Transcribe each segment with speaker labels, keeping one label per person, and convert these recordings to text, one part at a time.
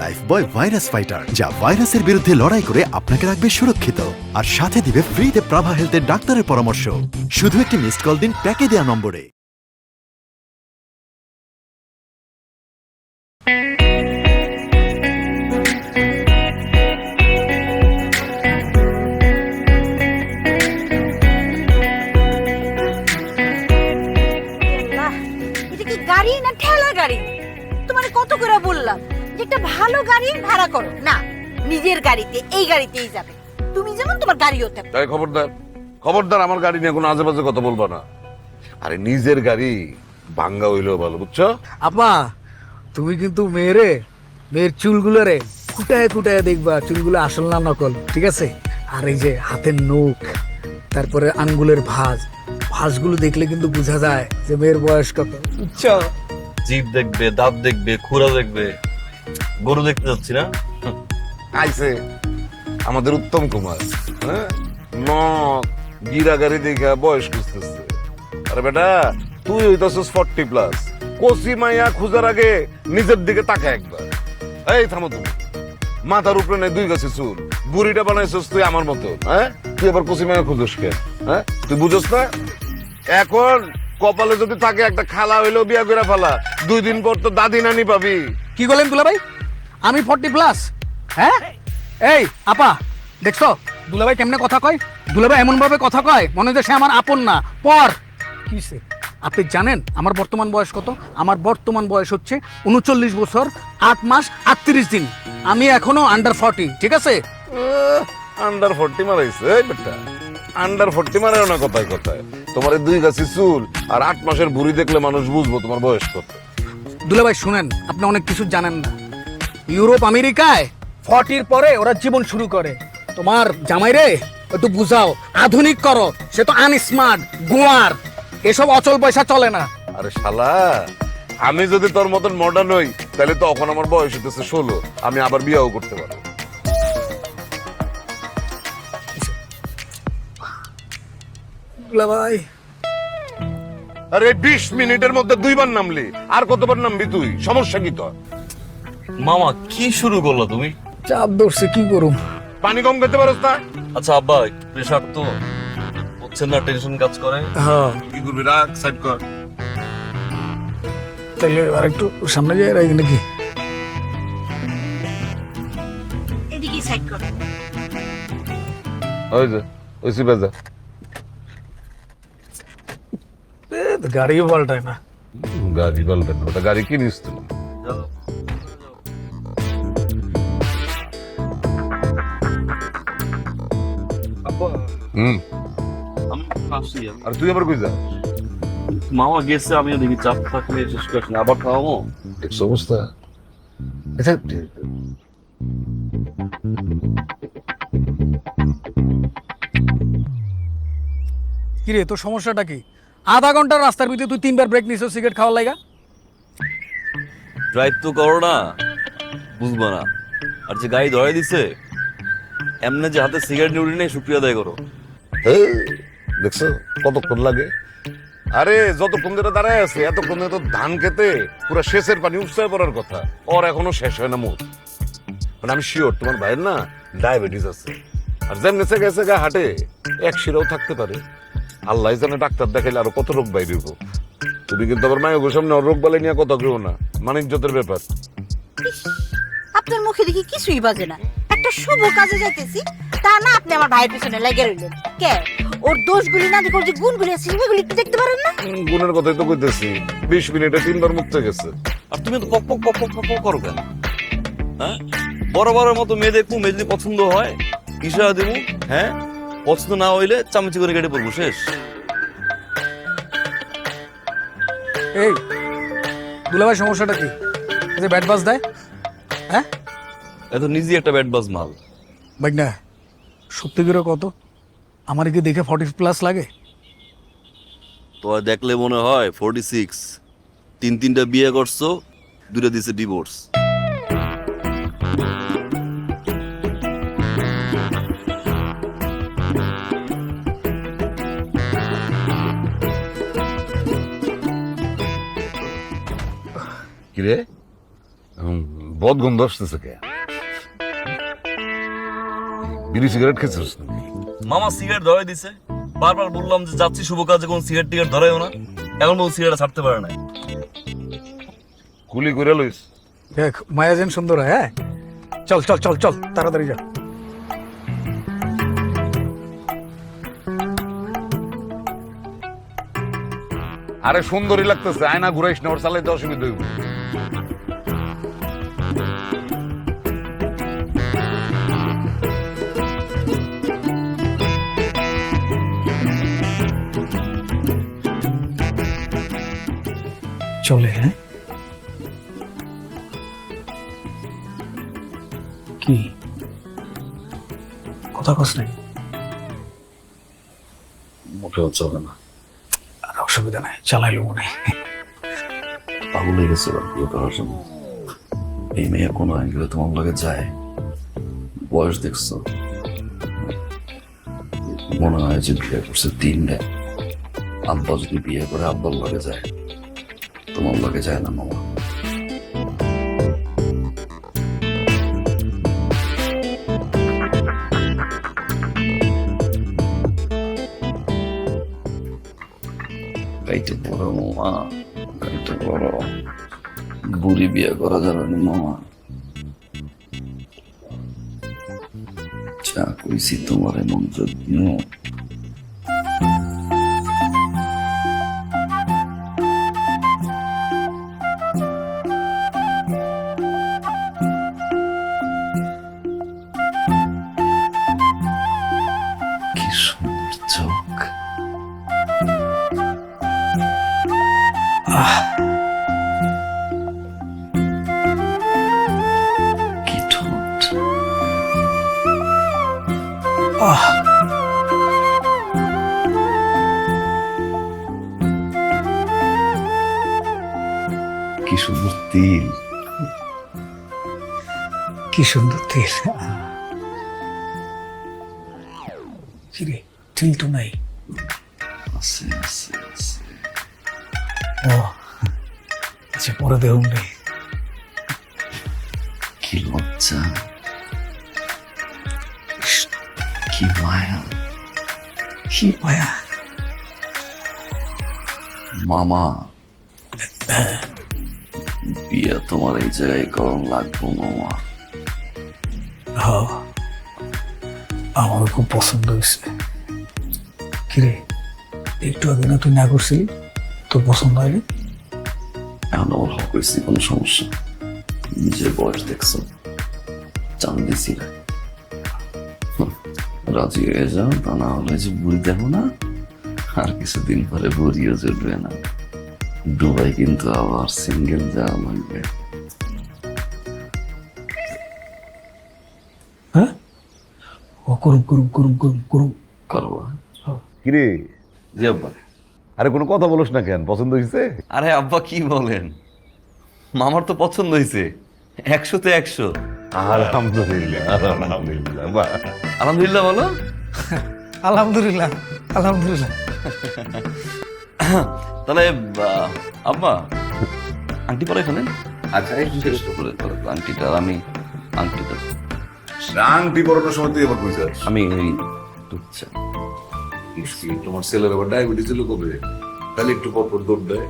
Speaker 1: Lifebuoy virus fighter, যা ভাইরাসের বিরুদ্ধে লড়াই করে আপনাকে রাখবে সুরক্ষিত আর সাথে দিবে ফ্রিতে প্রাভা হেলথের ডাক্তারের পরামর্শ। শুধু একটি মিসড কল দিন প্যাকে দেওয়া নম্বরে।
Speaker 2: গাড়ি না ঠেলা গাড়ি? তোমার কত করে বললাম যে একটা ভালো গাড়ি ভাড়া করো না, নিজের গাড়িতে এই গাড়িতেই যাবে। তুমি যেমন তোমার গাড়িও থাকবে।
Speaker 3: তাই খবরদার, খবরদার আমার গাড়ি নিয়ে কোনো আজেবাজে কথা বলবা না। আরে নিজের গাড়ি ভাঙ্গা হইলেও ভালো, বুঝছো?
Speaker 4: আপা তুমি কিন্তু মেয়ের চুলগুলো রে কুটায় কুটায় দেখবা চুলগুলো আসল না নকল, ঠিক আছে? আর এই যে হাতের নখ, তারপরে আঙ্গুলের ভাঁজগুলো দেখলে কিন্তু বোঝা যায় যে মেয়ের বয়স কত, বুঝছো?
Speaker 5: জিভ দেখবে, দাঁত দেখবে, খুরা দেখবে। গরু দেখতে যাচ্ছি না?
Speaker 3: আইছে আমাদের উত্তম কুমার, হ্যাঁ, গিরা গাড়ি দেখা বয়স খুঁজতেছে। আরে বেটা, তুই হইতাছিস 40+। কচি মাইয়া খুঁজার আগে নিজের দিকে তাকা একবার। এই থামো তুমি, মাথার উপরে নেই 2 গাছি চুল, বুড়িটা বানাইছিস তুই আমার মতো। হ্যাঁ, তুই আবার কচি মাইয়া খুঁজোস কেন? হ্যাঁ, তুই বুঝোস না? এখন কপালে যদি থাকে একটা খালা হইলেও বিয়া করে ফেলা, 2 দিন পর তো দাদি নানি পাবি।
Speaker 4: কি বলেন দুলাভাই, আমি 40+? হ্যাঁ, এই আপা দেখছো দুলাভাই কেমনে কথা কয়? দুলাভাই এমন ভাবে কথা কয় মনে হচ্ছে সে আমার আপন না পর। কিসে? আপনি জানেন আমার বর্তমান বয়স কত? আমার বর্তমান বয়স হচ্ছে 39 বছর 8 মাস 38 দিন। আমি এখনো আন্ডার 40, ঠিক আছে?
Speaker 3: আন্ডার 40 মারাইছে? এই বেটা, আন্ডার 40 মারাও না কথায় কথায়। তোমার 2 গাছি চুল আর 8 মাসের বুড়ি দেখলে মানুষ বুঝবো তোমার বয়স কত।
Speaker 4: দুলাভাই শুনেন, আপনি অনেক কিছু জানেন না। ইউরোপ আমেরিকায় 40 পরে ওরা জীবন শুরু করে। তোমার জামাই রে একটু বুঝাও, আধুনিক করো। সে তো আনস্মার্ট, গোয়ার, এসব অচল পয়সা চলে না।
Speaker 3: আরে শালা, আমি যদি তোর মতন মডার্ন হই তাহলে তো এখন আমার বয়স হইতেছে 16, আমি আবার বিয়েও করতে পারবো।
Speaker 4: দুলাভাই
Speaker 3: আরে 20 মিনিটের মধ্যে 2 বার নামলি, আর কতবার নামবি তুই? সমস্যা কি তোর?
Speaker 5: মামা কি শুরু করলা তুমি?
Speaker 4: চাপ ধরছে, কি করুম?
Speaker 3: পানি কম খেতে পারস না?
Speaker 5: আচ্ছা আব্বা, প্রেশার তো হচ্ছে না, টেনশন কাজ করে।
Speaker 4: হ্যাঁ,
Speaker 3: কি করবি, রাখ, সাইড কর।
Speaker 4: তাইলে আর একটু সামনে যাই রাখি নাকি?
Speaker 2: এদিকে সাইড করো।
Speaker 3: ওই যে ওই সিবাজা
Speaker 4: গাড়িও পাল্টায় না।
Speaker 3: গাড়ি বলবেন, ওটা গাড়ি কিনিস তুমি? আর তুই আবার কই যা?
Speaker 5: মামা গেছে, আমিও দেখি চাপ থাকলে শেষ করছি না, আবার খাওয়াবো।
Speaker 3: দেখছো অবস্থা?
Speaker 4: কিরে তোর সমস্যাটা কি? আধা ঘন্টার রাস্তার ভিতরে তুই 3 বার ব্রেক নিছিস সিগারেট খাওয়ার লাগা।
Speaker 5: ড্রাইভ তো করো না, বুঝবো না। আর যে গাড়ি ধরে দিছে এমনি যে হাতে সিগারেট নিয়ে উঠি নেই, শুক্রিয়া আদায় করো।
Speaker 3: দেখছো কতক্ষণ লাগে? আরে যতক্ষণ ধরে দাঁড়ায় আছে এতক্ষণ তো ধান খেতে পুরো শেষের পানি উৎসাহ করার কথা, ওর এখনো শেষ হয় না মুখ। মানে আমি শিওর তোমার ভাইয়ের না ডায়াবেটিস আছে, আর যেমনি গেছে গা হাটে 1 শিরাও থাকতে পারে। আল্লাহ জানে ডাক্তার দেখাইলে আরো কত রোগ বাইরে। তুমি কিন্তু আবার মায়ের সামনে রোগ বালাই নিয়ে কথা কেউ না, মানিজ্যতের ব্যাপার।
Speaker 2: আপনার মুখে দেখি কিছুই বাজে না। একটা শুভ কাজে যাইতেছি, তা না আপনি আমার ভাইয়ের পিছনে লেগে রইলেন। কে ওর দোষগুলি না দেখে ওর যে গুণগুলি আছে সেগুলি একটু দেখতে পারেন না?
Speaker 3: গুণের কথাই তো কইতেছি, 20 মিনিটে 3 বার মুক্ত গেছে।
Speaker 5: আর তুমি তো পক পক পক পক পক করো কেন? হ্যাঁ, বরাবরের মতো মেয়ে দেখবো, মেয়ে যদি পছন্দ হয় ইশারা দেবো, হ্যাঁ, পছন্দ না হইলে চামচি করে কেটে পড়বো, শেষ।
Speaker 4: এই দুলাভাই সমস্যাটা কি? এই যে ব্যাট বাস দেয়, হ্যাঁ?
Speaker 5: এত নিজেই একটা ব্যাট বাজ মাল।
Speaker 4: ভাই না, সত্যি করে কত আমার কি দেখে 40+ লাগে?
Speaker 5: তো দেখলে মনে হয় 46। 3টা বিয়ে করছো, 2টা দিছে ডিভোর্স।
Speaker 3: কিরে বদ গন্ধ আসতেছে কে? বিড়ি সিগারেট খেয়েছিস নাকি?
Speaker 5: মামা সিগারেট ধরাই দিছে, বারবার বললাম যে যাচ্ছি শুভ কাজে, কোন সিগারেট টিগারেট ধরাইও না, এখন বল সিগারেট ছাড়তে পারে না।
Speaker 3: কুলি করে লইস।
Speaker 4: দেখ মায়াজেন সুন্দর হয়, হ্যাঁ চল চল চল চল তাড়াতাড়ি যা।
Speaker 3: আরে সুন্দরই লাগতেছে, আয়না ঘুরাইস না, ওর চালাইতে অসুবিধা হইব।
Speaker 4: চলে হ্যাঁ কি কথা কস নাই?
Speaker 5: মোটেও চলে না।
Speaker 4: আর অসুবিধা নাই, চালাইলো মনে হয়।
Speaker 5: পাগল হয়ে গেছে বিয়ে করার জন্য। এই মেয়ে কোনো অ্যাঙ্গেলে তোমার লাগে যায়, বয়স দেখছো, মনে হয় যে বিয়ে করছে 3 দেয়। আব্বা যদি বিয়ে করে আব্বার লাগে যায়, তোমার লাগে যায় না মামা। গাইতে বড় মামা, গাইতে বড়, বুড়ি বিয়ে করা যাবে না মামা। যা কইছি তোমার এমন যত্ন। কি সুন্দর চোখ, কি ঠোঁট, কি সুন্দর তিল,
Speaker 4: কি সুন্দর তিল। কিরে তিল তো নাই?
Speaker 5: আছে আছে আছে।
Speaker 4: ও আচ্ছা, পরে দেখুন রে।
Speaker 5: কি লজ্জা, কি মায়া,
Speaker 4: কি মায়া।
Speaker 5: মামা বিয়ে তোমার এই জায়গায় গরম লাগবো মামা।
Speaker 4: হ্যাঁ আমার খুব পছন্দ হয়েছে। কিরে একটু আগে না তুই না করছিলি, তোর পছন্দ হয়নি?
Speaker 5: এখন আমার হক হয়েছে, কোনো সমস্যা। নিজের বয়স দেখছো, চান দিছি না। রাজি হয়ে যাও, তা না হলে যে বুড়ি দেখো না, আর কিছুদিন পরে বুড়িও জুটবে না। দুবাই কিন্তু আবার সিঙ্গেল যাওয়া লাগবে।
Speaker 4: হ্যাঁ ও করুম করুম করুম করুম করুম।
Speaker 5: করবো।
Speaker 3: কিরে,
Speaker 5: জি আব্বা।
Speaker 3: আরে কোনো কথা বলিস না কেন? পছন্দ হয়েছে?
Speaker 5: আরে আব্বা কি বলেন, মামার তো পছন্দ হয়েছে, 100-তে 100।
Speaker 3: আলহামদুলিল্লাহ, আলহামদুলিল্লাহ। বাহ,
Speaker 5: আলহামদুলিল্লাহ বলো।
Speaker 4: আলহামদুলিল্লাহ আলহামদুলিল্লাহ।
Speaker 5: তাহলে আব্বা আংটি পরে এখানে। আচ্ছা আংটিটা আমি, আংটিটা
Speaker 3: আংটি পরানোর সময় তুই এবার বুঝে
Speaker 5: আমি এই আচ্ছা,
Speaker 3: তোমার ছেলের আবার ডায়াবেটিস ছিল কবে? তাহলে একটু পর পর দৌড় দেয়।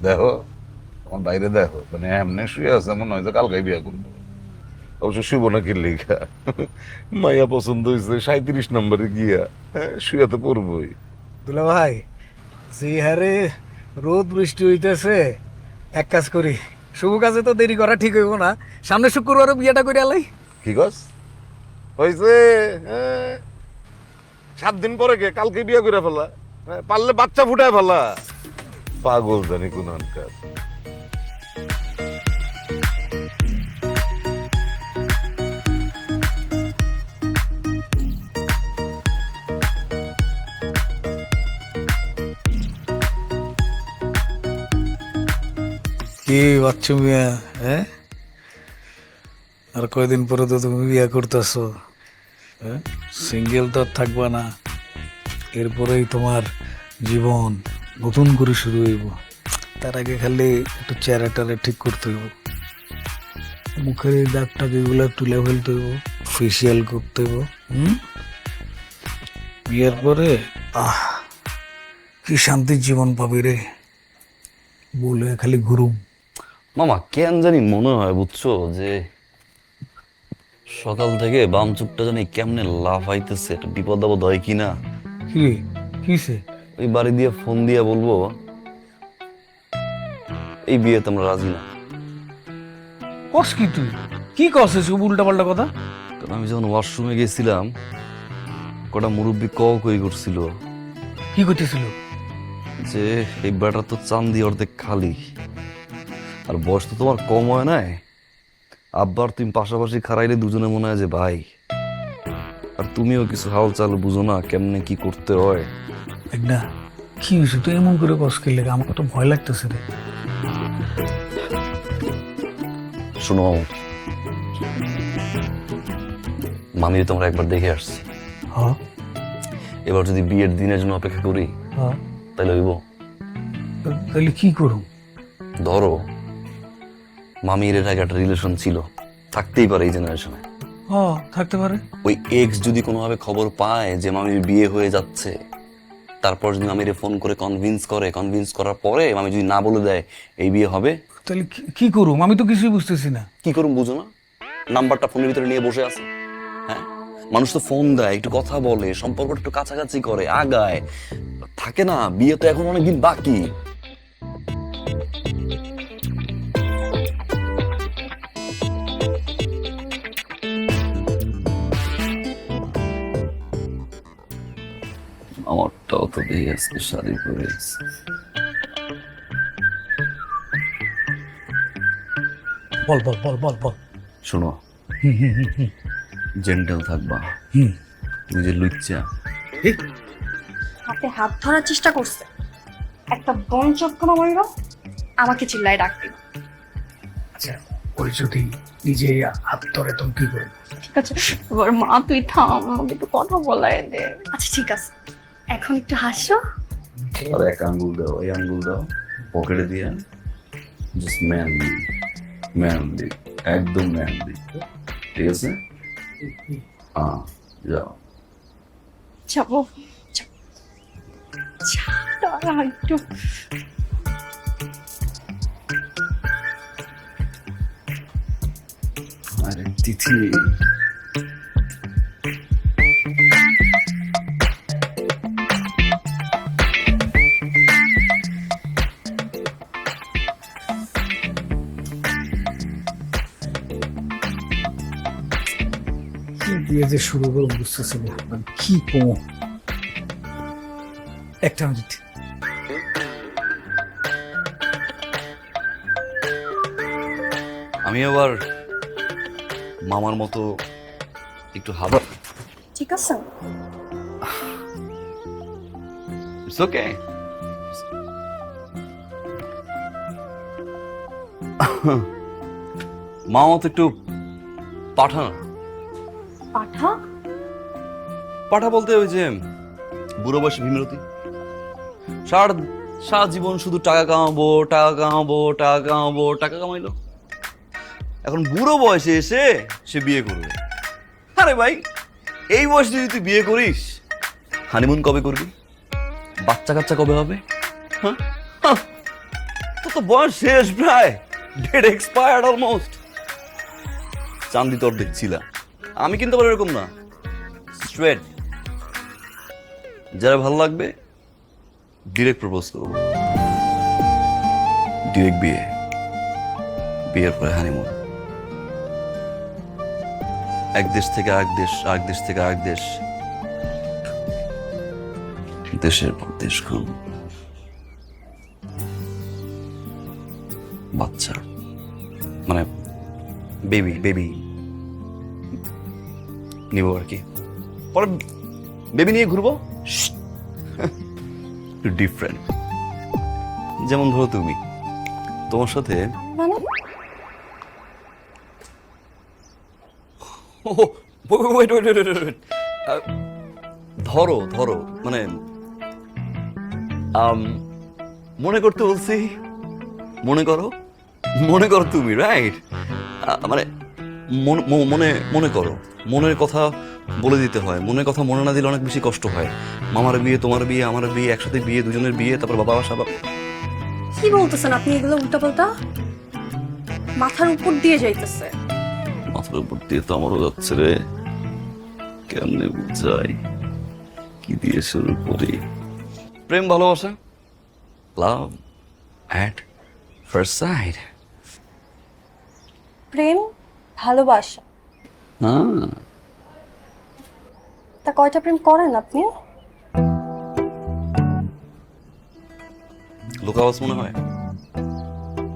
Speaker 3: দেখো আমার বাইরে দেখো মানে এমনি শুয়ে আছে মনে হয় যে কালকে বিয়া করবো। অবশ্য শুভ না কিনলেই মাইয়া পছন্দ হয়েছে 37 নম্বরে গিয়া, হ্যাঁ শুয়ে তো পড়বই।
Speaker 4: দুলা ভাই যে হারে রোদ বৃষ্টি হইতেছে, এক কাজ করি, শুভ কাজে তো দেরি করা ঠিক হইব না, সামনে শুক্রবারও বিয়েটা করে আলাই।
Speaker 3: কি গছ হয়েছে? 7 দিন পরে কে কালকে বিয়ে করে ফেলা, হ্যাঁ, পারলে বাচ্চা ফুটায় ফেলা। পাগল জানি কোন আনকার।
Speaker 4: কি বাচ্চু মিয়া, হ্যাঁ আর কয়দিন পরে তো তুমি বিয়ে করতেছো, হ্যাঁ সিঙ্গেল তো আর থাকবা না, এরপরেই তোমার জীবন নতুন করে শুরু হইব। তার আগে খালি একটু চেহারাটারে ঠিক করতে হইব, মুখের এই দাগটা যেগুলো তুলে ফেলতে হইব, ফেসিয়াল করতে হইব। বিয়ের পরে কি শান্তির জীবন পাবি রে, বলে খালি ঘুরুম।
Speaker 5: মামা কেন জানি মনে হয় বুঝছো যে সকাল থেকে বাম চুপটা জানি কেমনে লাফাইতেছে, একটা বিপদ আপদ হয় কিনা।
Speaker 4: কি কিসে?
Speaker 5: ওই বাড়ি দিয়ে ফোন দিয়ে বলবো এই বিয়েতে আমরা রাজি না।
Speaker 4: কস কি তুই কি করছিস উল্টা পাল্টা কথা?
Speaker 5: কারণ আমি যখন ওয়াশরুমে গেছিলাম কটা মুরব্বী কই করছিল
Speaker 4: কি করতেছিল?
Speaker 5: যে এই বেটা তো চান্দি অর্ধেক খালি, আর বয়স তো তোমার কম হয় নাই, আব্বার তুমি পাশাপাশি খারাইলে দুজনে মনে হয় যে ভাই, আর তুমিও কিছু হাল চাল বুঝো না কেমনে কি করতে হয়।
Speaker 4: না কি হয়েছে তুই এমন করে কস কে লেগে? আমার তো ভয় লাগতেছে রে।
Speaker 5: শোনো মামিরে তোমরা একবার দেখে আসছি,
Speaker 4: হ্যাঁ
Speaker 5: এবার যদি বিয়ের দিনের জন্য অপেক্ষা করি
Speaker 4: হ্যাঁ,
Speaker 5: তাহলে হইব?
Speaker 4: তাহলে কি করুম?
Speaker 5: ধরো মামির এর আগে একটা রিলেশন ছিল, থাকতেই পারে এই জেনারেশনে।
Speaker 4: হ্যাঁ থাকতে পারে।
Speaker 5: ওই এক্স যদি কোনোভাবে খবর পায় যে মামির বিয়ে হয়ে যাচ্ছে, তারপর যদি মামিরে ফোন করে কনভিন্স করার পরে মামি যদি না বলে দেয় এই বিয়ে হবে,
Speaker 4: তাহলে কি করুম? আমি তো কিছুই বুঝতেছি না।
Speaker 5: কি করুম বুঝো না? নাম্বারটা ফোনের ভিতরে নিয়ে বসে আছে, হ্যাঁ মানুষ তো ফোন দেয়, একটু কথা বলে, সম্পর্কটা একটু কাছাকাছি করে, আগায়, থাকে না? বিয়ে তো এখন অনেকদিন বাকি। আমারটাও তো দেখে আজকে শাড়ি পরে আছে।
Speaker 4: বল বল বল বল বল।
Speaker 5: শোনো জেন্টেল থাকবা, তুমি যে লুচ্চা।
Speaker 6: হাতে হাত ধরার চেষ্টা করছে, একটা বন চক্কর মারিল, আমাকে চিল্লায় ডাক দিল।
Speaker 4: আচ্ছা ওই যদি নিজে হাত ধরে তুমি কি করবে?
Speaker 6: ঠিক আছে এবার মা তুই থাম, আমাকে একটু কথা বলাই দে। আচ্ছা ঠিক আছে, এখন একটু হাসো।
Speaker 5: আর এক আঙ্গুল দাও, এই আঙ্গুল দাও পকেটে দিয়ে, জাস্ট ম্যানলি একদম ম্যানলি, ঠিক আছে? যাও
Speaker 6: যাবো দাঁড়া একটু।
Speaker 5: আরে তিথি
Speaker 4: কি দিয়ে যে শুরু করে বুঝতেছি না, কি কম। একটা মিনিট।
Speaker 5: আমি আবার মামার মতো একটু হাবা।
Speaker 6: ঠিক আছে
Speaker 5: ইটস ওকে। মামা তো একটু পাঠা না।
Speaker 6: পাঠা?
Speaker 5: পাঠা বলতে ওই যে বুড়ো বয়সে ভীমরতি, সারা জীবন শুধু টাকা কামাবো টাকা কামাবো টাকা কামাবো, টাকা কামাইলো, এখন বুড়ো বয়সে এসে সে বিয়ে করবে। আরে ভাই এই বয়সে যদি তুই বিয়ে করিস, হানিমুন কবে করবি? বাচ্চা কাচ্চা কবে হবে? হ্যাঁ তো বয়স শেষ প্রায়, ডেট এক্সপায়ার্ড অলমোস্ট। চান্দি তোর দেখছিলাম, আমি কিন্তু আবার এরকম না, স্ট্রেট। যারা ভালো লাগবে ডিরেক্ট প্রপোজ করবো, ডিরেক্ট বিয়ে, বিয়ের পরে হানিমুন, এক দেশ থেকে আরেক দেশ, আরেক দেশ থেকে আরেক দেশ, দেশের পর দেশ ঘুম, বাচ্চা মানে বেবি বেবি নিব আর কি, পরে বেবি নিয়ে ঘুরবো, ডিফারেন্ট। যেমন ধরো তুমি, তোমার সাথে
Speaker 6: মানে
Speaker 5: ওয়েট ওয়েট ওয়েট, ধরো ধরো মানে মনে করতে বলছি, মনে করো, মনে করো তুমি, রাইট? মানে মনে মনে করো, মনের কথা বলে দিতে হয়, মনের কথা মনে না দিলে অনেক বেশি কষ্ট হয়। মামার বিয়ে, তোমার বিয়ে, আমার বিয়ে, একসাথে বিয়ে, দুজনের বিয়ে, তারপর বাবা বাসা।
Speaker 6: কি বলতেছেন আপনি এগুলো উল্টাপাল্টা? মাথার উপর দিয়ে যাইতেছে।
Speaker 5: মাথার উপর দিয়ে তো আমারও যাচ্ছে রে, কেমনে বুঝাই, কি দিয়ে শুরু করি? প্রেম ভালোবাসা, লাভ অ্যাট ফার্স্ট সাইট।
Speaker 6: প্রেম ভালোবাসা,
Speaker 5: হ্যাঁ,
Speaker 6: তা কয়টা প্রেম করেন আপনি?
Speaker 5: লোকাবাস মনে হয়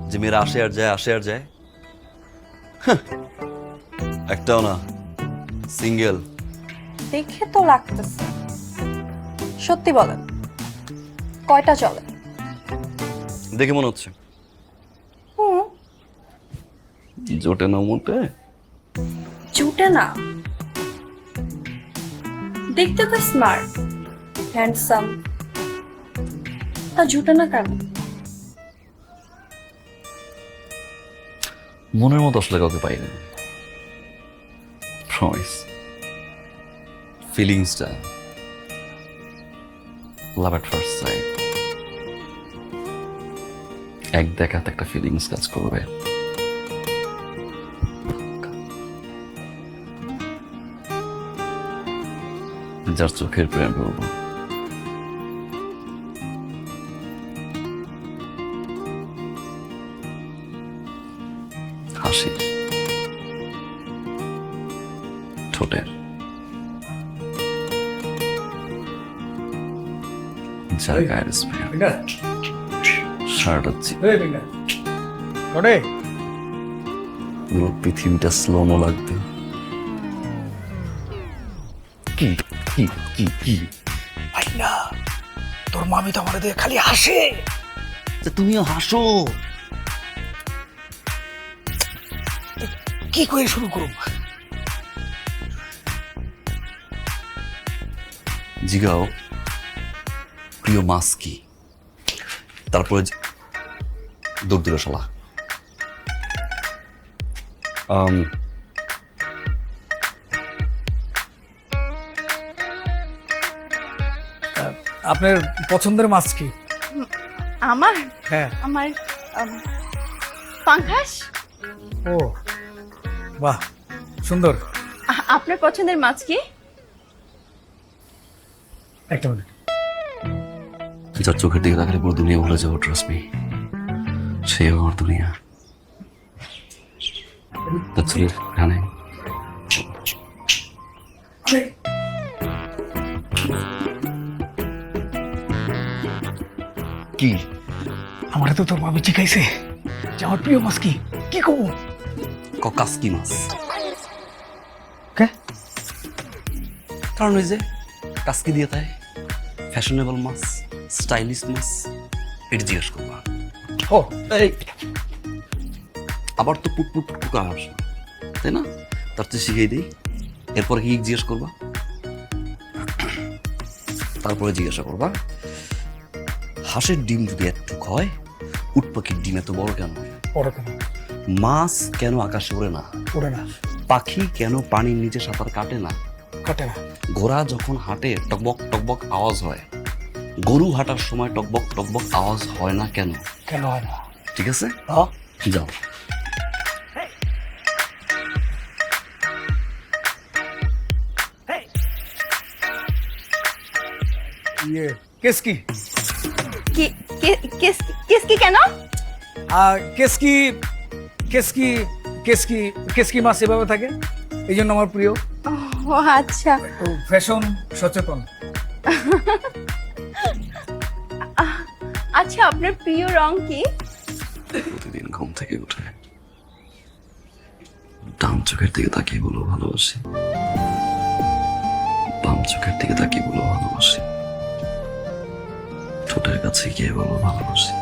Speaker 5: যে মেয়েরা আসে আর যায়, আসে আর যায়? হাহ, একটাও না, সিঙ্গেল।
Speaker 6: দেখে তো লাগতেছে। সত্যি বলেন, কয়টা চলে?
Speaker 5: দেখে মনে হচ্ছে
Speaker 6: হুম,
Speaker 5: জোটে না মোটে।
Speaker 6: জুটে না, দেখতে তো স্মার্ট হ্যান্ডসাম, তা জুটে না কেন?
Speaker 5: মনের মতো আসলে কাউকে পাই না, প্রমিস। ফিলিংসটা লাভ এট ফার্স্ট সাইট, এক দেখাতে একটা ফিলিংস কাজ করবে। যার চোখের প্রেম করবো, হাসির, ঠোঁটের, যার গায়ের স্মেল, সারাটা পুরো পৃথিবীটা স্লোমো লাগবে। কি কি কি কি
Speaker 4: ভাই না, তোর মামি তো আমার দিয়ে খালি হাসে।
Speaker 5: তুমিও হাসো।
Speaker 4: কি করে শুরু করুম?
Speaker 5: জিগাও প্রিয় মাছ কি, তারপরে দৌড় দিল শালা।
Speaker 4: আপনার পছন্দের মাছ কি?
Speaker 2: আমার
Speaker 4: হ্যাঁ।
Speaker 2: আমার পাঙ্গাস।
Speaker 4: ও বাহ, সুন্দর।
Speaker 2: আপনার পছন্দের মাছ কি?
Speaker 4: একটা মিনিট।
Speaker 5: যার চোখের দিকে তাকালে পুরো দুনিয়া ভুলে যাবো, ট্রাস্ট মি, সেই আমার দুনিয়া। গানে কি
Speaker 4: আমার তো তোর মামি শিখাইছে যে আমার প্রিয় মাছ কি। কি কব?
Speaker 5: কাসকি মাছ।
Speaker 4: কে?
Speaker 5: কারণ ওই যে কাসকি দিয়ে তাই ফ্যাশনেবল মাছ, স্টাইলিশ মাছ, এটা জিজ্ঞেস করবা।
Speaker 4: ও এই
Speaker 5: আবার তো পুট পুট পুট আওয়াজ, তাই না? তার তো শিখিয়ে দিই, এরপরে কি জিজ্ঞেস করবা? তারপরে জিজ্ঞাসা করবা হাঁসের ডিম যদি এতটুক হয়, উট পাখির ডিম এত বড় কেন?
Speaker 4: ওরা কেন
Speaker 5: মাছ কেন আকাশে ওড়ে না?
Speaker 4: ওরে না,
Speaker 5: পাখি কেন পানির নিচে সাঁতার কাটে না?
Speaker 4: কাটে না।
Speaker 5: ঘোড়া যখন হাঁটে টকবক টকবক আওয়াজ হয়, গরু হাঁটার সময় টকবক টকবক আওয়াজ হয় না কেন?
Speaker 4: কেন হয় না?
Speaker 5: ঠিক আছে
Speaker 4: হ্যাঁ
Speaker 5: যাও।
Speaker 4: ইয়ে কেস কি
Speaker 6: কি কেস কেস কি কেন?
Speaker 4: কেসকি কেসকি কেসকি কেসকি মাছ এভাবে থাকে, এই জন্য আমার প্রিয়।
Speaker 6: ও আচ্ছা।
Speaker 4: ফ্যাশন সচেতন।
Speaker 6: আচ্ছা আপনার প্রিয় রং কি?
Speaker 5: প্রতিদিন ঘুম থেকে উঠে ডান চোখের দিকে তাকিয়ে বলো ভালোবাসি, বাম চোখের দিকে তাকিয়ে বলো ভালোবাসি, ঠোঁটের কাছে গিয়ে বলো ভালোবাসি।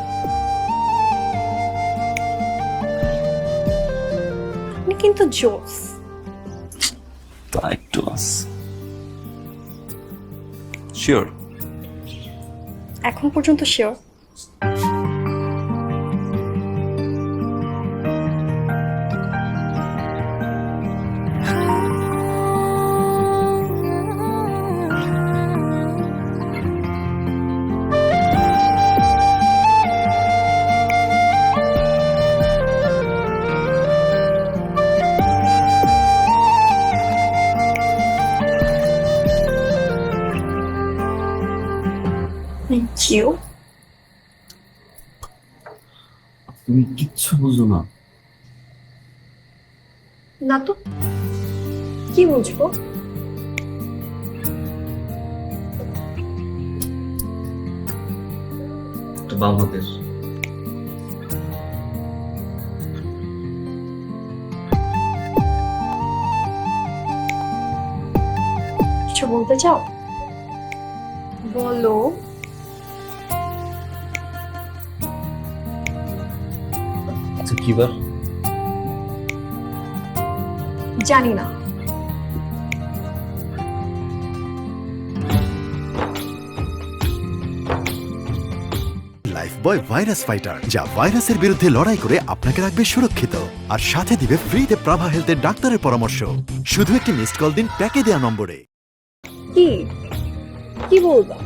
Speaker 6: আপনি কিন্তু জোস।
Speaker 5: তা একটু আস শিওর।
Speaker 6: এখন পর্যন্ত শিওর? Thank you.
Speaker 5: তুমি কিচ্ছু বুঝো না।
Speaker 6: না তো কি বুঝবো?
Speaker 5: বাম হাতের
Speaker 6: কিছু বলতে চাও? বলো।
Speaker 5: আচ্ছা কি বার?
Speaker 6: জানি না।
Speaker 1: লাইফবয় ভাইরাস ফাইটার, যা ভাইরাসের বিরুদ্ধে লড়াই করে আপনাকে রাখবে সুরক্ষিত আর সাথে দিবে ফ্রিতে প্রাভা হেলথের ডাক্তারের পরামর্শ। শুধু একটি মিসড কল দিন প্যাকে দেওয়া নম্বরে।
Speaker 6: কি কি বলবা?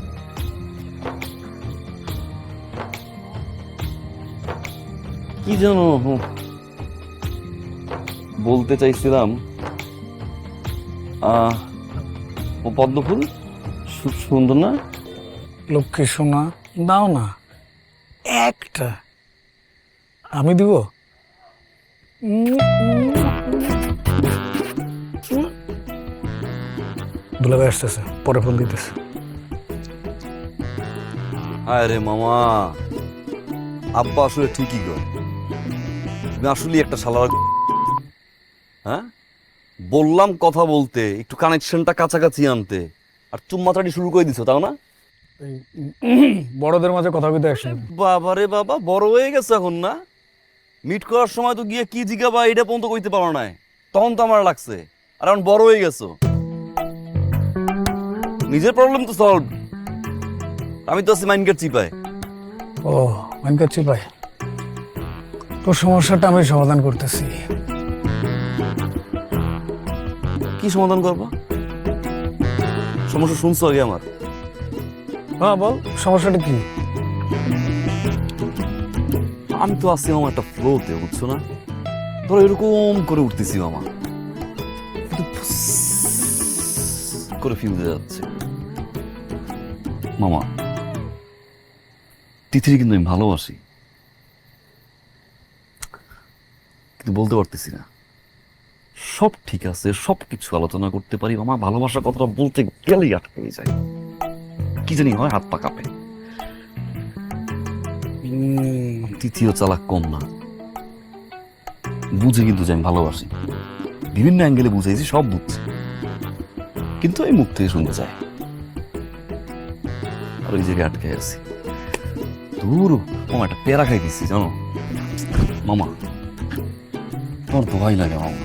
Speaker 5: কি জানো বলতে চাইছিলাম, ও পদ্মফুল সুন্দর না?
Speaker 4: লক্ষ্মী সোনা দাও না একটা, আমি দিব। দুলাভাই আসতেছে, পরে ফোন দিতেছে।
Speaker 5: আরে মামা, আব্বা আসলে ঠিকই কর, তুমি আসলে একটা শালার। হ্যাঁ বললাম কথা বলতে, একটু কানেকশনটা কাছাকাছি আনতে, আর চুম্মাচাটি শুরু করে দিছো তাও না?
Speaker 4: বড়দের মাঝে কথা বলতে আসে।
Speaker 5: বাবারে বাবা, বড় হয়ে গেছে এখন না? মিট করার সময় তো গিয়ে কি জিজ্ঞাবা এটা পর্যন্ত কইতে পারো না, তখন তো আমার লাগছে। আর এখন বড় হয়ে গেছো, নিজের প্রবলেম তো সলভ, আমি তো আছি মাইন্ডের চিপায়।
Speaker 4: ও মাইন করছি ভাই, তোর সমস্যাটা আমি সমাধান করতেছি।
Speaker 5: কি সমাধান করবা? সমস্যা শুনছো আগে আমার?
Speaker 4: হ্যাঁ বল, সমস্যাটা কি?
Speaker 5: আমি তো আছি আমার একটা ফ্লোতে, বুঝছো না? ধরো এরকম করে উঠতেছি মামা, করে ফিউজে যাচ্ছে মামা। তিথির কিন্তু আমি ভালোবাসি, কিন্তু বলতে পারতেছি না। সব ঠিক আছে, সব কিছু আলোচনা করতে পারি, আমার ভালোবাসার কথাটা বলতে গেলেই আটকে যায়, কি জানি হয়, হাত পা কাঁপে। তিথিও চালাক কম না, বুঝে কিন্তু যে আমি ভালোবাসি, বিভিন্ন অ্যাঙ্গেলে বুঝাইছি, সব বুঝছি, কিন্তু এই মুখ থেকে শুনতে চাই, আর ওই জায়গায় আটকে আছি। দূর মামা, একটা পেয়ারা খাই দিচ্ছি জানো মামা, তোমার দোয়াই লাগে মামা,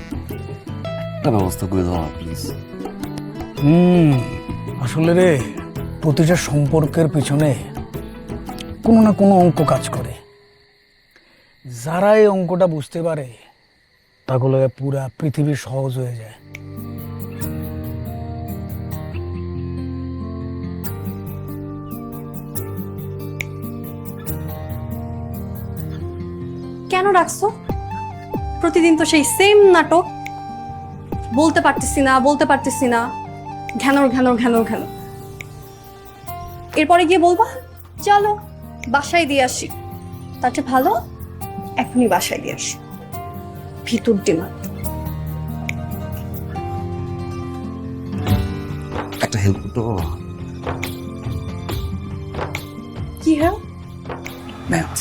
Speaker 5: একটা ব্যবস্থা করে দাও না প্লিজ।
Speaker 4: আসলে রে, প্রতিটা সম্পর্কের পিছনে কোনো না কোনো অঙ্ক কাজ করে। যারা এই অঙ্কটা বুঝতে পারে তাগুলো পুরা পৃথিবী সহজ হয়ে যায়।
Speaker 6: কেন ডাকছো? প্রতিদিন তো সেই সেম নাটক, বলতে পারতেছি না, ঘ্যানর ঘ্যানর ঘ্যানর ঘ্যানর। এরপরে গিয়ে বলবা চলো বাসায় দিয়ে আসি, তার চেয়ে ভালো এখনই বাসায় দিয়ে আসি। ভিতর ডিমান্ড।
Speaker 5: একটা হেল্প করতে বাবা।
Speaker 6: কি হ্যাঁ?
Speaker 5: Math,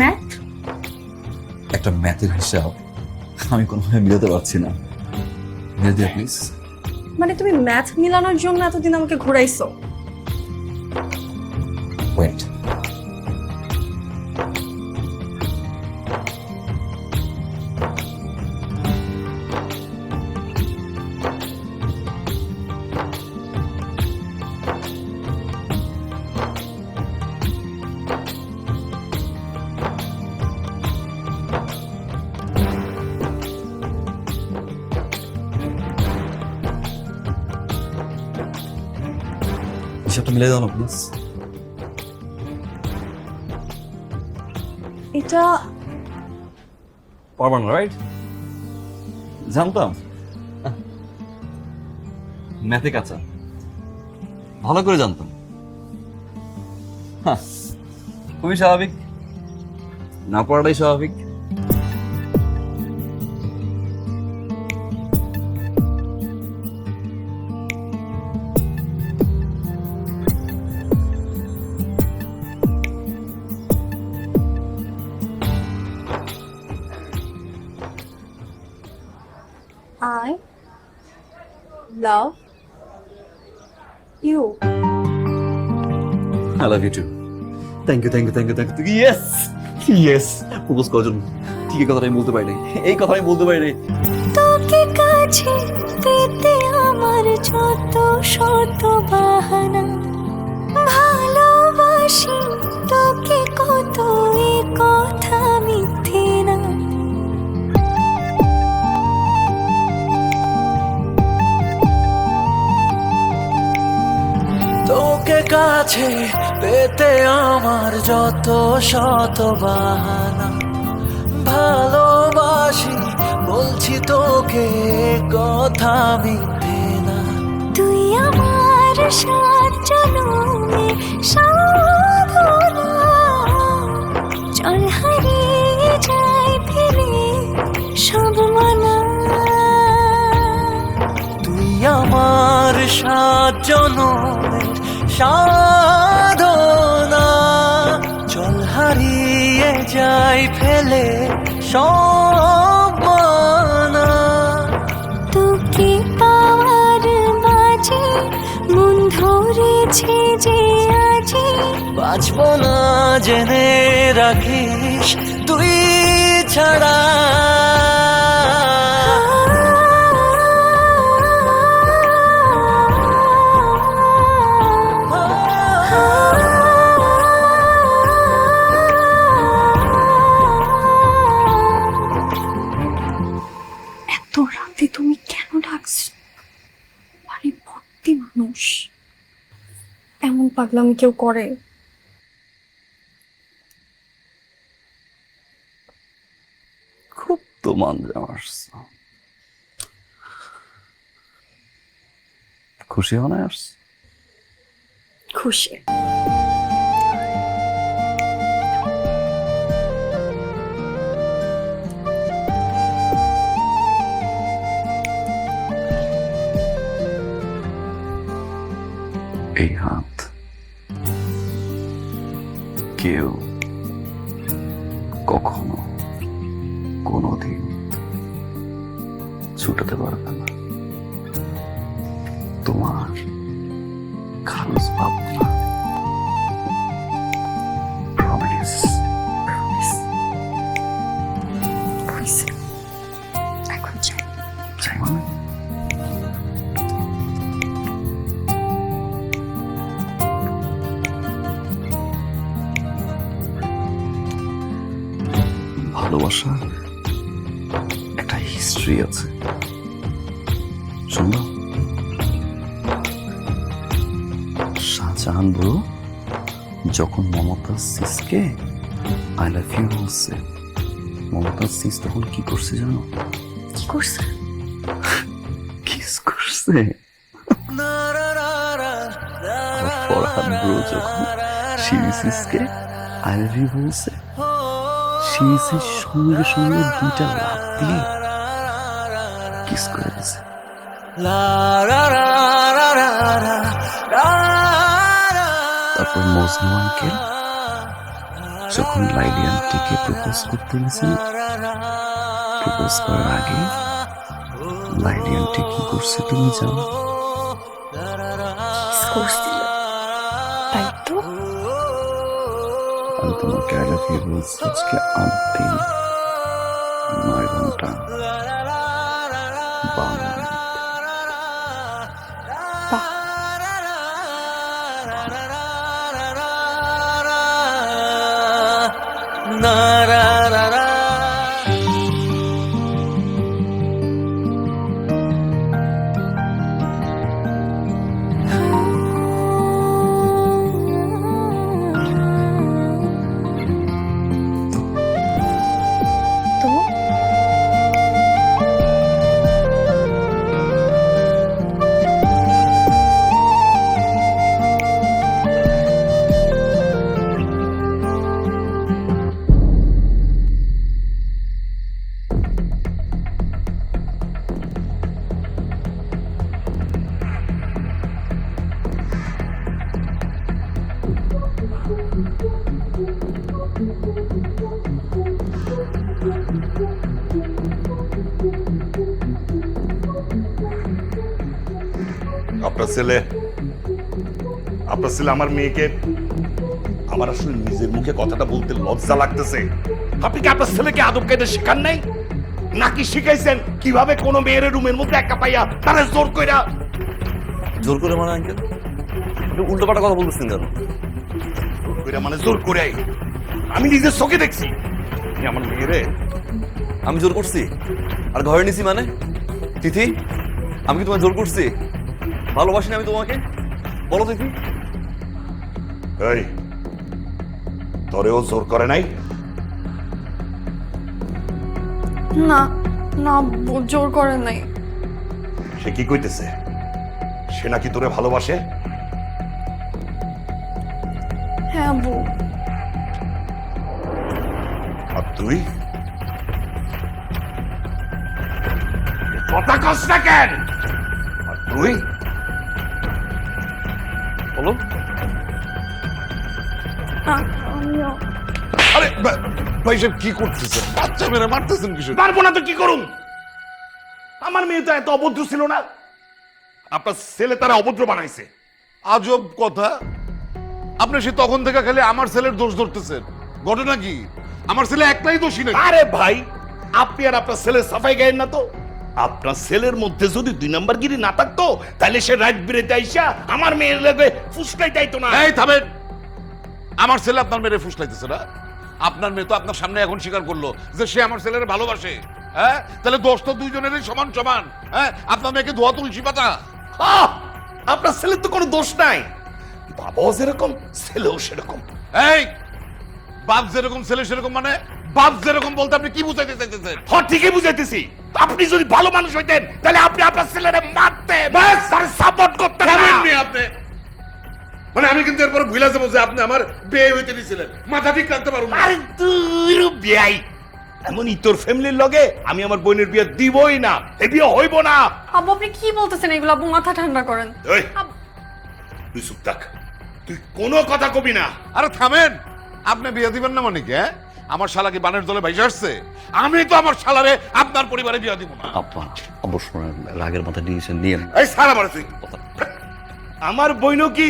Speaker 6: math?
Speaker 5: একটা ম্যাথের হিসাব আমি কোনোভাবে মিলাতে পারছি না, মিলে দিও প্লিজ।
Speaker 6: মানে তুমি ম্যাথ মিলানোর জন্য এতদিন আমাকে ঘুরাইছো?
Speaker 5: ওয়েট, হিসাবটা মিলে দাও না প্লিজ।
Speaker 6: এটা
Speaker 5: পারবেন রাইট? জানতাম ম্যাথে কাঁচা, ভালো করে জানতাম। হ্যাঁ, খুবই স্বাভাবিক, না পড়াটাই স্বাভাবিক।
Speaker 6: I love you.
Speaker 5: I love you too. Thank you. Yes! Yes! Propose করার জন্য ঠিক এই কথাটা আমি বলতে পারি নাই, এই কথা আমি বলতে পারি নাই।
Speaker 7: তোকে কাছে পেতে আমার যত শত বাহানা, ভালোবাসি তোকে কত এ কথা মিথ্যে না।
Speaker 8: তোকে কাছে পেতে আমার যত শত বাহানা, ভালোবাসি বলছি তোকে কথা মিথ্যে না।
Speaker 7: তুই আমার সাত জনমে সাধনা, চল হারিয়ে যাই ফেলে সব মানা।
Speaker 8: তুই আমার সাত জনমের সাধনা, চল হারিয়ে যাই ফেলে সব মানা।
Speaker 7: তোকে পাওয়ার বাজে মন ধরেছে যে আজি,
Speaker 8: বাঁচব না জেনে রাখিস তুই ছাড়া।
Speaker 6: এত রাতে তুমি কেন ডাকছো? বাড়ি ভর্তি মানুষ, এমন পাগলামি কেউ করে?
Speaker 5: খুব তো মান আসছ, খুশি হনে আসছ?
Speaker 6: খুশি।
Speaker 5: এই হাত কেউ কখনো কোনোদিন ছুটাতে পারবে না। তোমার খালস ভাবনা, প্রমিস।
Speaker 6: এখন চাই
Speaker 5: চাই মানে ভালোবাসার একটা হিস্ট্রি আছে, শুনলো? শাহজাহান বলল যখন মমতাজ সিসকে আই লাভ ইউ বলছে। মমতাজ সিস তখন কি করছে জানো?
Speaker 6: কি করছে?
Speaker 5: কিস করছে। আর ফরহাদ ব্রো যখন শিরিসিসকে আই লাভ ইউ বলছে, শিরিসের সঙ্গে সঙ্গে দুইটা লাভ দিয়ে কিস করে দিছে। তারপর মজনু আঙ্কেল যখন লাইলি আন্টিকে প্রপোজ করতে গেছে, প্রপোজ করার আগে লাইলি আন্টি কি করছে তুমি জানো?
Speaker 6: কিস করছিল, তাই তো?
Speaker 5: আমি তোমাকে আই লাভ ইউ বলছি আজকে আন্টি 9 ঘন্টা 52 মিনিট।
Speaker 6: তো
Speaker 9: আপনার ছেলে আমার মেয়েকে, আমার আসলে নিজের মুখে কথাটা বলতে লজ্জা লাগতেছে। আপনি কি আপনার ছেলেকে আদব কায়দা শেখান নাই, নাকি শিখাইছেন কিভাবে কোনো মেয়ের রুমের মধ্যে একা পাইয়া তারা জোর কইরা?
Speaker 5: জোর করে মানে আঙ্কেল উল্টো পাল্টা কথা বলতেছেন কেন?
Speaker 9: জোর কইরা মানে জোর করে? আমি নিজের চোখে দেখছি আমার মেয়েরে।
Speaker 5: আমি জোর করছি আর ঘরে নিছি মানে? তিথি, আমি কি তোমায় জোর করছি? ভালোবাসি না আমি তোমাকে? বলো দেখি।
Speaker 9: এই তোরেও জোর করে নাই?
Speaker 6: না না, জোর করে নাই।
Speaker 9: সে কি কইতেছে? সে নাকি তোরে ভালোবাসে?
Speaker 6: হ্যাঁ আব্বু।
Speaker 9: আর তুই কথা কস না কেন? আর তুই
Speaker 5: বলো।
Speaker 6: আমিও।
Speaker 3: আরে ভাই সাহেব কি করতেছেন? বাচ্চা মেরে মারতেছেন কিছু?
Speaker 9: পারবো না তো কি করুন? আমার মেয়ে তো এত অভদ্র ছিল না, আপনার ছেলে তারা অভদ্র বানাইছে।
Speaker 3: আজব কথা, আপনি সে তখন থেকে খালি আমার ছেলের দোষ ধরতেছেন। ঘটনা কি? আমার ছেলে একটাই দোষী নাকি?
Speaker 9: আরে ভাই, আপনি আর আপনার ছেলে সাফাই গায়েন না তো? আপনার ছেলের মধ্যে যদি 2 নাম্বার গিরি না থাকতো তাহলে সে রাত বিরেতে আইসা আমার মেয়ের লেগে ফুসকাই যাইতো না।
Speaker 3: এই থামেন, আমার ছেলে আপনার মেয়ে ফুসলাইতেছে না? আপনার মেয়ে তো আপনার সামনে এখন স্বীকার করলো যে সে আমার ছেলের ভালোবাসে। হ্যাঁ, তাহলে দোষ তো দুইজনেরই সমান সমান। হ্যাঁ, আপনার মেয়েকে ধোয়া তুলসী পাতা।
Speaker 9: আহ! আপনার ছেলের তো কোনো দোষ নাই, বাবাও যেরকম ছেলেও সেরকম।
Speaker 3: এই বাপ যেরকম ছেলে সেরকম মানে? বাপ যেরকম বলতে আপনি কি বুঝাইতে চাইতেছেন?
Speaker 9: হ্যাঁ, ঠিকই বুঝাইতেছি। আপনি যদি ভালো মানুষ হইতেন তাহলে আপনি আপনার ছেলেরে মারতেন, ব্যাস, তার সাপোর্ট করতেন না।
Speaker 3: আপনি মানে আমি কিন্তু এরপর ভুলে যাবো যে আপনি আমার বিয়ে হইতে দিয়েছিলেন। মাথা ঠিক রাখতে পারবো না।
Speaker 9: আরে তুই বিয়াই এমনই তোর ফ্যামিলির লগে আমি আমার বোনের বিয়ে দিবই না, এই বিয়ে হইব না।
Speaker 6: আব্বু আপনি কি বলতেছেন এগুলো? আব্বু মাথা ঠান্ডা করেন।
Speaker 9: এই, তুই চুপ থাক, তুই কোনো কথা কবি না।
Speaker 3: আরে থামেন, আপনি বিয়ে দিবেন না মানে কি? হ্যাঁ, আমার শালা কি বানের দলে ভাইসে আসছে? আমি তো আমার শালারে আপনার পরিবারে বিয়ে দিব না।
Speaker 5: আপা অবশ্যই রাগের মাথা ডিসিশন নিয়ে নেন।
Speaker 9: এই সারা মারে তুই। আমার বোনও কি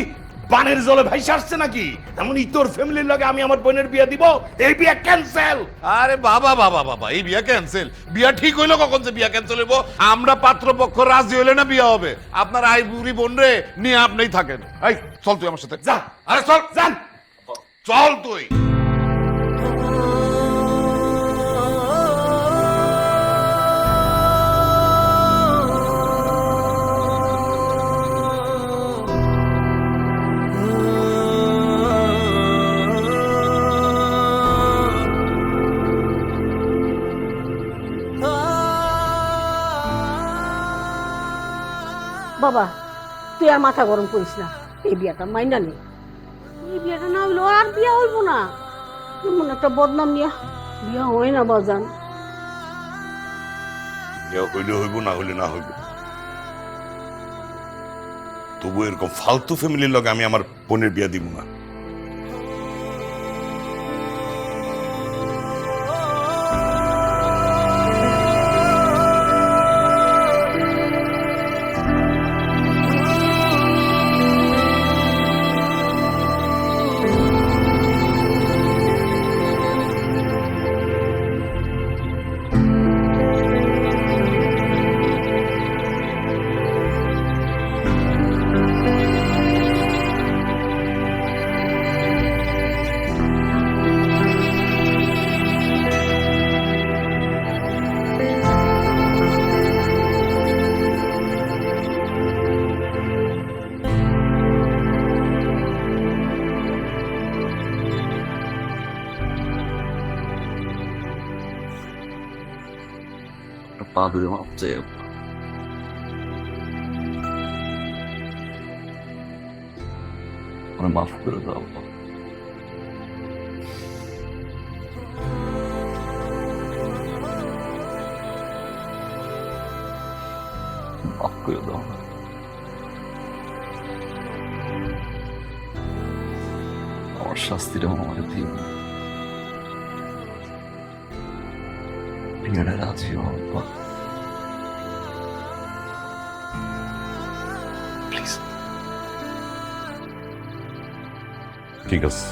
Speaker 9: বানের জলে ভাইসে আসছে নাকি? এমনই তোর ফ্যামিলির লগে আমি আমার বোনের বিয়ে দিব, এই বিয়ে ক্যান্সেল।
Speaker 3: আরে বাবা বাবা বাবা, এই বিয়া ক্যান্সেল? বিয়া ঠিক হইলো কখন যে বিয়া ক্যান্সেল হইব? আমরা পাত্রপক্ষ রাজি হইলে না বিয়া হবে। আপনার আই বুড়ি বোন রে নিয়ে আপনিই থাকেন। এই চল তুই আমার সাথে।
Speaker 9: যা,
Speaker 3: আরে চল,
Speaker 9: যান।
Speaker 3: চল তুই।
Speaker 2: বাবা তুই আর মাথা গরম করিস না, এই বিয়াটা মাইনা নে। এই বিয়াটা না হইলো আর বিয়া হইব না, এমন একটা বদনাম নিয়ে বিয়া হয় না বাজান।
Speaker 9: হইলে হইব, না হইলে না হইব। তবু এরকম ফালতু ফ্যামিলির লগে আমি আমার বোনের বিয়া দিব না।
Speaker 5: পা ধরে মাপ চাই আব্বা। আমার মাফ করে দাও আব্বা। মাফ করে দাও না। আমার শাস্তিটা আমার দিও না। বিয়েটা রাজি হও আব্বা। প্লিজ।
Speaker 3: ঠিক আছে,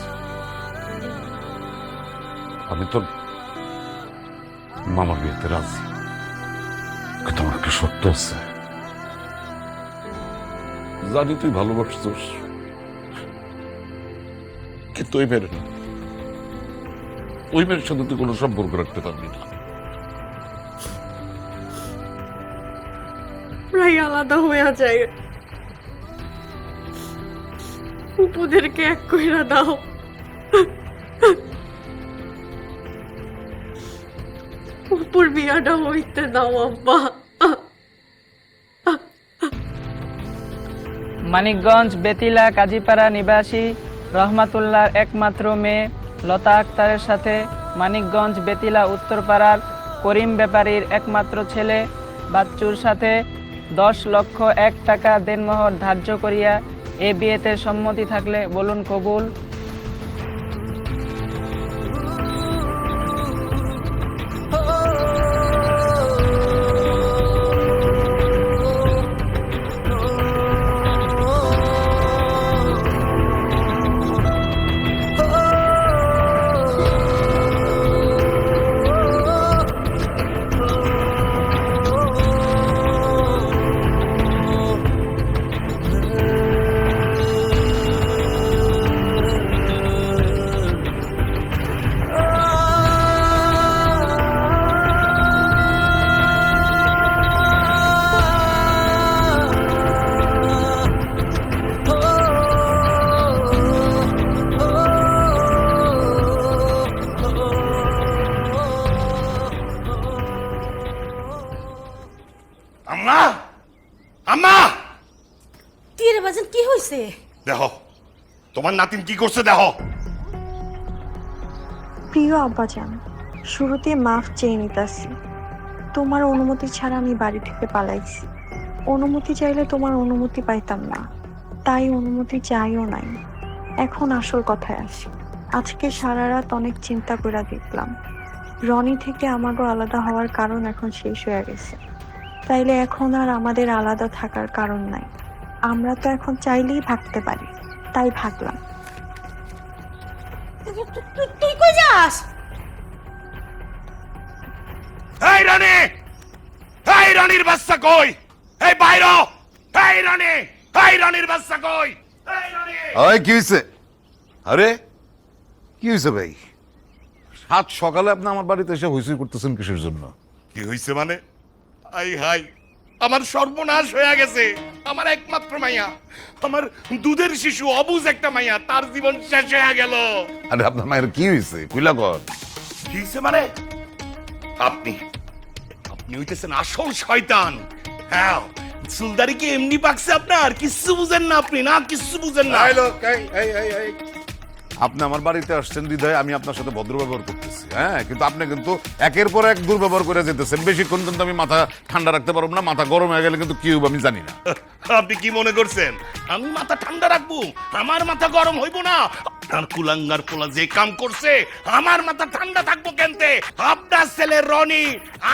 Speaker 3: আমি তো মামার বিয়েতে রাজি, কিন্তু আমার একটা সত্য আছে। জানি তুই ভালোবাসছিস, কিন্তু ওই মেয়ের না, ওই মেয়ের সাথে তুই কোনো সম্পর্ক রাখতে পারবি না।
Speaker 6: প্রায় আলাদা হয়ে যায়, উপদেরকে এক কইরা দাও। উপর বিয়াটা হইতে দাও আব্বা।
Speaker 10: মানিকগঞ্জ বেতিলা কাজীপাড়া নিবাসী রহমাতুল্লাহর একমাত্র মেয়ে লতা আক্তারের সাথে মানিকগঞ্জ বেতিলা উত্তরপাড়ার করিম ব্যাপারীর একমাত্র ছেলে বাচ্চুর সাথে 10 লক্ষ 1 টাকা দেনমোহর ধার্য করিয়া এ বিয়েতে সম্মতি থাকলে বলুন কবুল।
Speaker 9: আম্মা, আম্মা,
Speaker 2: কি রে বাজান, কি হইছে?
Speaker 9: দেখো তোমার নাতিন কি করছে, দেখো।
Speaker 11: প্রিয় আব্বাজান, শুরুতে মাফ চেয়ে নিতাছি। তোমার অনুমতি ছাড়া আমি বাড়ি থেকে পালাইছি। অনুমতি চাইলে তোমার অনুমতি পাইতাম না, তাই অনুমতি চাইও নাই। এখন আসল কথায় আসি। আজকে সারা রাত অনেক চিন্তা করে দেখলাম, রনি থেকে আমারও আলাদা হওয়ার কারণ এখন শেষ হয়ে গেছে। তাইলে এখন আর আমাদের আলাদা থাকার কারণ নাই। আমরা তো এখন চাইলেই ভাগতে পারি, তাই ভাগলাম।
Speaker 2: তুই কই যাস?
Speaker 9: এই রনি, এই রনির বাচ্চা কই? এই বাইরে, এই রনি, এই রনির বাচ্চা কই? এই রনি।
Speaker 3: ওই কি হয়েছে? আরে কি হয়েছে ভাই? সাত সকালে আপনি আমার বাড়িতে এসে হুইসুই করতেছেন কিসের জন্য?
Speaker 9: কি হইছে মানে? আই হাই, আমার সর্বনাশ হয়ে গেছে। আমার একমাত্র মাইয়া, আমার দুধের শিশু অবুজ একটা মাইয়া, তার জীবন শেষ হয়ে গেল।
Speaker 3: আরে আপনার মায়ের কি হয়েছে? কুইলা কর।
Speaker 9: কি হইছে মানে? আপনি আপনি হইতেছেন আসল শয়তান। হ্যাঁ, চুলদারি কি এমনি পাকছে আপনার? কিচ্ছু বুঝেন না আপনি, না কিচ্ছু বুঝেন না।
Speaker 3: আপনি আমার বাড়িতে আসছেন হৃদয়, আমি আপনার সাথে ভদ্র ব্যবহার করতেছি, হ্যাঁ, কিন্তু আপনি কিন্তু একের পর এক দুর্ব্যবহার করে যেতেছেন। বেশিক্ষণ কিন্তু আমি মাথা ঠান্ডা রাখতে পারবো না, মাথা গরম হয়ে গেলে কিন্তু কি হবে আমি জানি না।
Speaker 9: আপনি কি মনে করছেন আমি মাথা ঠান্ডা রাখবো? আমার মাথা গরম হইব না? আপনার কুলাঙ্গার পোলা যে কাম করছে, আমার মাথা ঠান্ডা থাকবো কেনতে? আপনার ছেলে রনি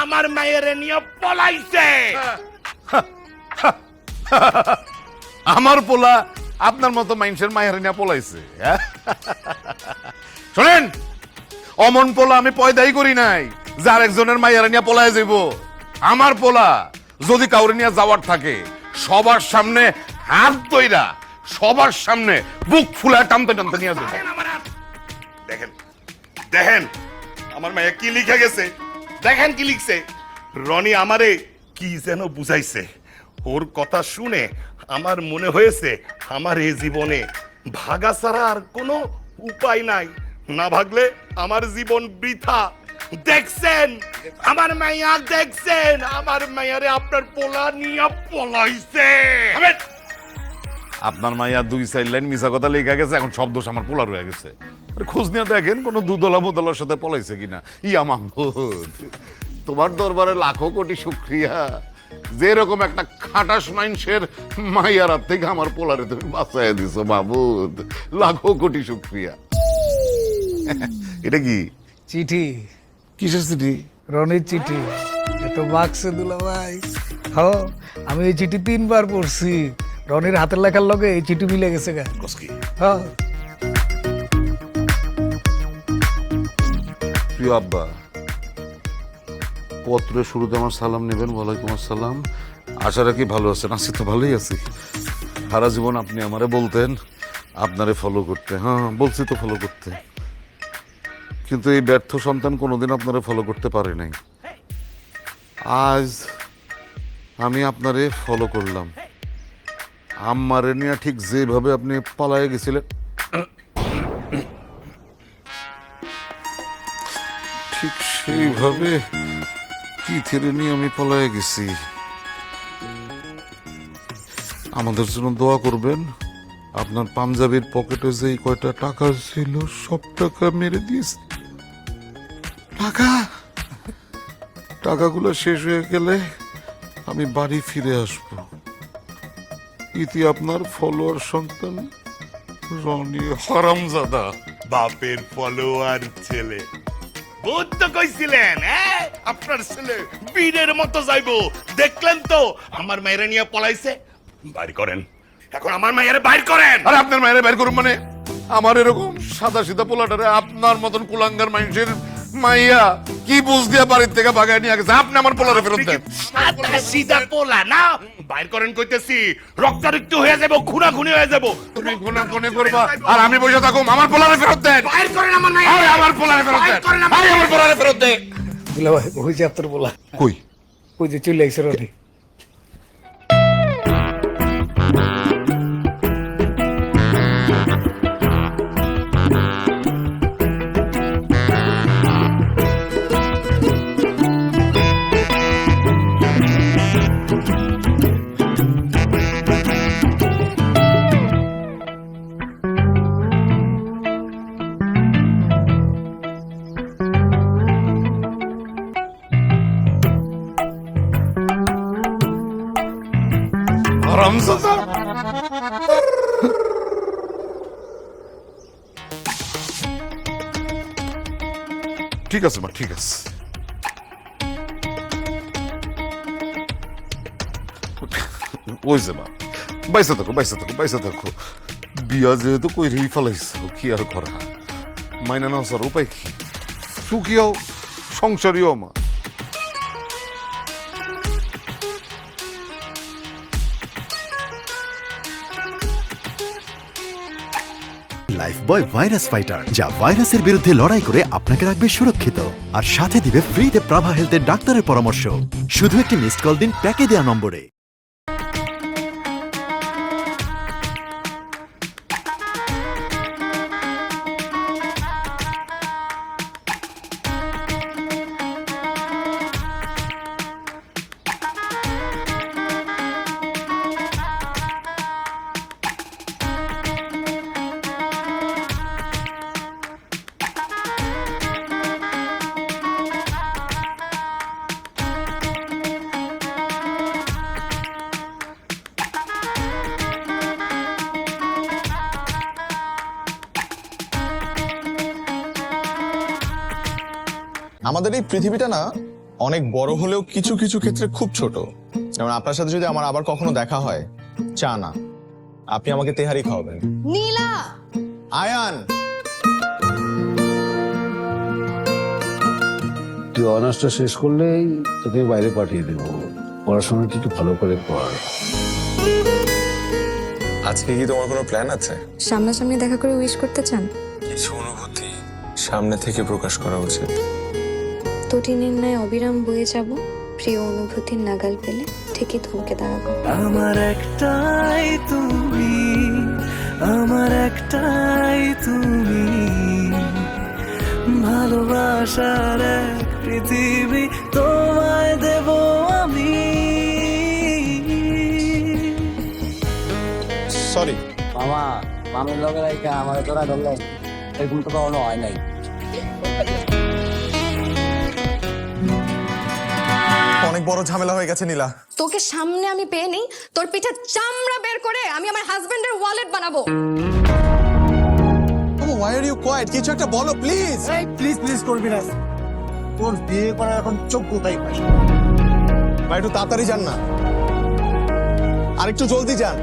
Speaker 9: আমার মায়ের নিয়ে পলাইছে।
Speaker 3: আমার পোলা আপনার মতো মানুষের মায়ের নিয়ে পলাইছে? হ্যাঁ? শোনেন, অমন পোলা আমি পয়দাই করি নাই যার একজনের মায়ের নিয়ে পলায় যাইব। আমার পোলা যদি কাউরে নিয়ে যাওয়ার থাকে, সবার সামনে হাত ধইরা, সবার সামনে বুক ফুলা টানতে টানতে নিয়ে যাবে।
Speaker 9: দেখেন দেখেন আমার মায়া কি লিখে গেছে, দেখেন কি লিখছে। রনি আমারে কি যেন বুঝাইছে। ওর কথা শুনে আমার মনে হয়েছে আমার এই জীবনে ভাগা ছাড়া আর কোনো উপায় নাই, না ভাগলে আমার জীবন বৃথা। দেখছেন আমার মাইয়া, দেখছেন আমার মাইয়ারে আপনার পোলা নিয়ে পলাইছে।
Speaker 3: আপনার মাইয়া 2-4 লাইন মিছা কথা লেখা গেছে, এখন সব দোষ আমার পোলার হয়ে গেছে। আরে খোঁজ নিয়ে দেখেন কোন দুদলা মুদলার সাথে পলাইছে কিনা। ইয়া মাহমুদ, তোমার দরবারে লাখো কোটি শুকরিয়া, যেরকম একটা খাটাস মাইন্সের মাইয়ার হাত থেকে আমার পোলারে তুমি বাঁচাইয়া দিছো মাহমুদ, লাখো কোটি শুকরিয়া। এটা কি
Speaker 4: চিঠি?
Speaker 3: কিসের চিঠি?
Speaker 4: রনির চিঠি। এত বাক্সে দুলা ভাই। আমি এই চিঠি 3 বার পড়ছি। রনির হাতের লেখার লগে এই চিঠি মিলে গেছে গা। হ্যাঁ।
Speaker 3: প্রিয় আব্বা, পত্রের শুরুতে আমার সালাম নেবেন। ওয়ালাইকুম আসসালাম। আশা রাখি ভালো আছেন। আছি তো ভালোই আছি। সারা জীবন আপনি আমারে বলতেন আপনারে ফলো করতে। হ্যাঁ, বলছি তো ফলো করতে, কিন্তু এই ব্যর্থ সন্তান কোনোদিন আপনারে ফলো করতে পারে নাই। আজ আমি আপনারে ফলো করলাম। আম্মারে নিয়ে ঠিক যেভাবে আপনি পালায়ে গেছিলেন, ঠিক সেইভাবে তিথিরে নিয়ে আমি পলায়ে গেছি। আমাদের জন্য দোয়া করবেন। আপনার পাঞ্জাবির পকেটে যেই কয়টা টাকা ছিল সব টাকা মেরে দিয়েছি। টাকাগুলো শেষ হয়ে গেলে আমি বাড়ি ফিরে আসব। ইতি আপনার ফলোয়ার সন্তান রনি হারামজাদা।
Speaker 9: বাপের ফলোয়ার ছেলে। বহুত তো কইছিলেন, হ্যাঁ আপনার ছেলে বীরের মতো যাইবো। দেখলেন তো আমার মায়ের নিয়ে পলাইছে। বাইর করেন এখন, আমার মায়ের বাইর করেন।
Speaker 3: আরে আপনার মায়ের বাইর করুন মানে? আমার এরকম সাদা সিধা পোলাটারে আপনার মতন কুলাঙ্গার মানুষের মাইয়া কি বুঝ দিয়া বাড়ির থেকে বাগায় নিয়ে গেছে? আপনি আমার পোলারে ফেরত দেন।
Speaker 9: সাদা সিধা পোলা না, বাইর করেন কইতেছি। রক্তারক্ত হয়ে যাবো, খুনাখুনি হয়ে যাবো।
Speaker 3: তুমি খুনাখুনি করবা আর আমি বসে থাকুম? আমার পোলারে ফেরত দেন।
Speaker 9: বাইর করেন আমার মায়ের।
Speaker 3: আরে আমার পোলারে ফেরত দেন। আরে আমার পোলারে ফেরত দেন।
Speaker 4: দুলা ভাই, ওই যে আপনার বলা,
Speaker 3: কই?
Speaker 4: ওই যে চলে আইছে রনি।
Speaker 3: হারামজাদা। ঠিক আছে মা, ঠিক আছে। ওই যে মা, বাইসা থাকো, বাইসা থাকো, বাইসা থাকো। বিয়া যেহেতু কইরেই ফেলাইছো, কি আর করা? মাইনা নাও স্যার, উপায় কি? সুখিও সংসারীও মা।
Speaker 1: লাইফবয় ভাইরাস ফাইটার, যা ভাইরাসের বিরুদ্ধে লড়াই করে আপনাকে রাখবে সুরক্ষিত আর সাথে দিবে ফ্রিতে প্রাভা হেলথের ডাক্তারের পরামর্শ। শুধু একটি মিসড কল দিন প্যাকে দেয়া নম্বরে।
Speaker 12: আমাদের এই পৃথিবীটা না অনেক বড় হলেও কিছু কিছু ক্ষেত্রে খুব ছোট। যেমন আপনার সাথে যদি আমার আবার কখনো দেখা হয়, চা না, আপনি আমাকে তেহারি খাওয়াবেন।
Speaker 6: নীলা,
Speaker 12: আয়ান,
Speaker 13: তুই অনার্সটা শেষ করলেই তোকে বাইরে পাঠিয়ে দেবো, পড়াশোনাটা একটু ভালো করে পড়।
Speaker 12: আজকে কি তোমার কোনো প্ল্যান আছে?
Speaker 11: সামনাসামনি দেখা করে উইশ করতে চান?
Speaker 12: কিছু অনুভূতি সামনে থেকে প্রকাশ করা উচিত।
Speaker 11: তটিনীর ন্যায় অবিরাম বয়ে যাব, প্রিয় অনুভূতির নাগাল পেলে ঠিকই থমকে দাঁড়াবো।
Speaker 8: আমার একটাই তুমি, আমার একটাই তুমি, ভালোবাসার এক পৃথিবী তোমায় দেব আমি।
Speaker 12: সরি
Speaker 13: মামা, মামের লগে রাইখা আমার তোরা ধরলে এরকম তো কখনো হয় নাই।
Speaker 12: অনেক বড় ঝামেলা হয়ে গেছে নীলা।
Speaker 6: তোকে সামনে আমি পেয়ে নেই, তোর পিঠে চামড়া বের করে আমি আমার হাজবেন্ডের ওয়ালেট বানাবো।
Speaker 12: Why are you quiet? কিছু একটা বলো প্লিজ।
Speaker 13: এই প্লিজ প্লিজ করবি না, তোর বিয়ে করার এখন যোগ্যতাই পাই।
Speaker 12: ভাই একটু তাড়াতাড়ি যান না, আর একটু জলদি যান।